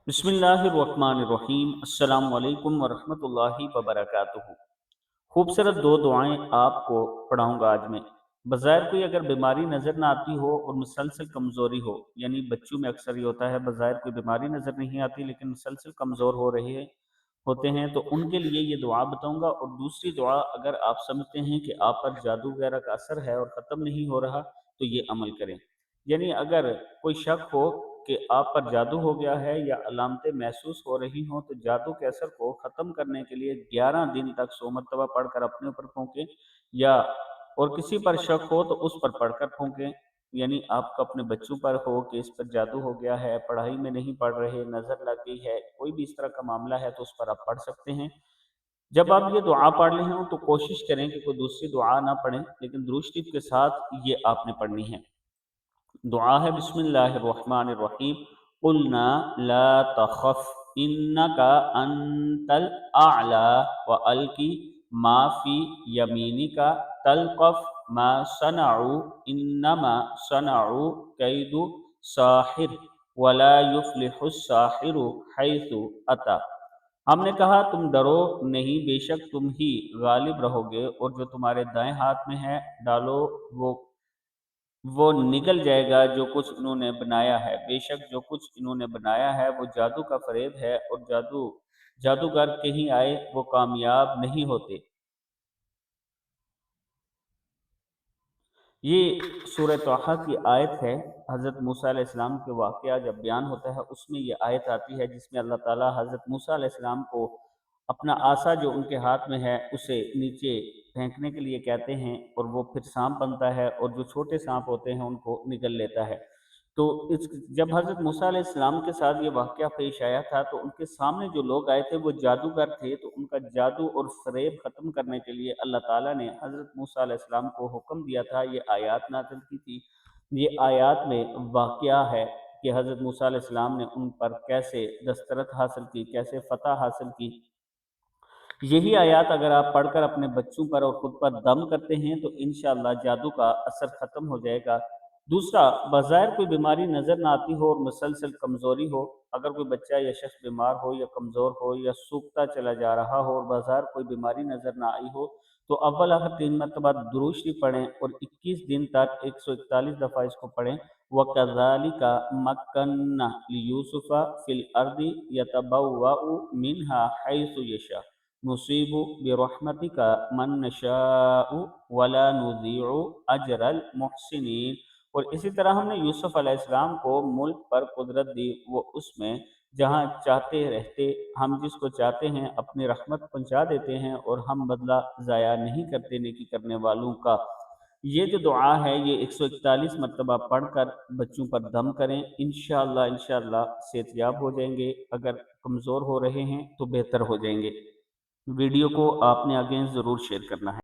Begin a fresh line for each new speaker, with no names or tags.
बिस्मिल्लाहिर्रहमानिर्रहीम। अस्सलाम वालेकुम वरहमतुल्लाहि वबरकातुहू। खूबसूरत दो दुआएं आपको पढ़ाऊंगा आज मैं। बज़ाहिर कोई अगर बीमारी नज़र ना आती हो और मुसलसल कमज़ोरी हो, यानी बच्चों में अक्सर ये होता है, बज़ाहिर कोई बीमारी नज़र नहीं आती लेकिन मुसलसल कमज़ोर हो रहे हैं होते हैं, तो उनके लिए ये दुआ बताऊंगा। और दूसरी दुआ, अगर आप समझते हैं कि आप पर जादू वगैरह का असर है और ख़त्म नहीं हो रहा, तो ये अमल करें। यानी अगर कोई शक हो कि आप पर जादू हो गया है या अलामतें महसूस हो रही हों, तो जादू के असर को ख़त्म करने के लिए 11 दिन तक 100 मरतबा पढ़कर अपने ऊपर फूंकें, या और किसी पर शक हो तो उस पर पढ़कर फूंकें। यानी आपको अपने बच्चों पर हो कि इस पर जादू हो गया है, पढ़ाई में नहीं पढ़ रहे, नज़र लग गई है, कोई भी इस तरह का मामला है, तो उस पर आप पढ़ सकते हैं। जब आप ये दुआ पढ़ रहे हों तो कोशिश करें कि कोई दूसरी दुआ ना पढ़ें, लेकिन दुरूद शरीफ के साथ ये आपने पढ़नी है। दुआ है बिस्मिल्लाहिर्रहमानिर्रहीम। कुलना ला तखफ इन्नका अंतल आला व अलकी मा फी यमीनिका तलकफ मा सनऊ इन्नमा सनऊ कैदु साहिर वला युफ्लिहु साहिरु हैसु अता। हमने कहा तुम डरो नहीं, बेशक तुम ही गालिब रहोगे, और जो तुम्हारे दाएं हाथ में है डालो, वो वो निगल जाएगा जो कुछ इन्होंने बनाया है। बेशक जो कुछ इन्होंने बनाया है वो जादू का फ़रेब है, और जादूगर कहीं आए वो कामयाब नहीं होते। ये सूरह तोहा की आयत है। हज़रत मूसा अलैहिस्सलाम के वाक़या जब बयान होता है, उसमें ये आयत आती है जिसमें अल्लाह ताला हज़रत मूसा अलैहिस्सलाम को अपना आसा जो उनके हाथ में है उसे नीचे फेंकने के लिए कहते हैं, और वो फिर सांप बनता है और जो छोटे सांप होते हैं उनको निगल लेता है। तो इस जब हज़रत मूसा अलैहिस्सलाम के साथ ये वाक़या पेश आया था, तो उनके सामने जो लोग आए थे वो जादूगर थे, तो उनका जादू और फ़रेब ख़त्म करने के लिए अल्लाह ताला ने हज़रत मूसा अलैहिस्सलाम को हुक्म दिया था, ये आयत नाज़िल की थी। ये आयत में वाक़या है कि हज़रत मूसा अलैहिस्सलाम ने उन पर कैसे दस्तरत हासिल की, कैसे फ़तह हासिल की। यही आयत अगर आप पढ़कर अपने बच्चों पर और खुद पर दम करते हैं, तो इंशाअल्लाह जादू का असर ख़त्म हो जाएगा। दूसरा, बज़ाहिर कोई बीमारी नज़र ना आती हो और मुसलसल कमज़ोरी हो, अगर कोई बच्चा या शख़्स बीमार हो या कमज़ोर हो या सूखता चला जा रहा हो और बज़ाहिर कोई बीमारी नज़र ना आई हो, तो अव्वल आखिर 3 मरतबा दुरूद शरीफ पढ़ें और 21 दिन तक 141 दफ़ा इसको पढ़ें। वकज़ालिका मक्कन्ना लियूसुफ़ फ़िल अर्दि यतबव्वअु मिन्हा हैसु यशा नुसीबु बिरहमतिका मन नशाउ वला नुज़ीउ अजरल मुहसिनीन। और इसी तरह हमने यूसुफ अलैहिस्सलाम को मुल्क पर कुदरत दी, वो उसमें जहाँ चाहते रहते, हम जिसको चाहते हैं अपनी रहमत पहुँचा देते हैं, और हम बदला ज़ाया नहीं करते नेकी करने वालों का। ये जो दुआ है ये 141 मरतबा पढ़कर बच्चों पर दम करें, इंशाअल्लाह इंशाअल्लाह सेहतयाब हो जाएंगे। अगर कमज़ोर हो रहे हैं तो बेहतर हो जाएंगे। वीडियो को आपने आगे ज़रूर शेयर करना है।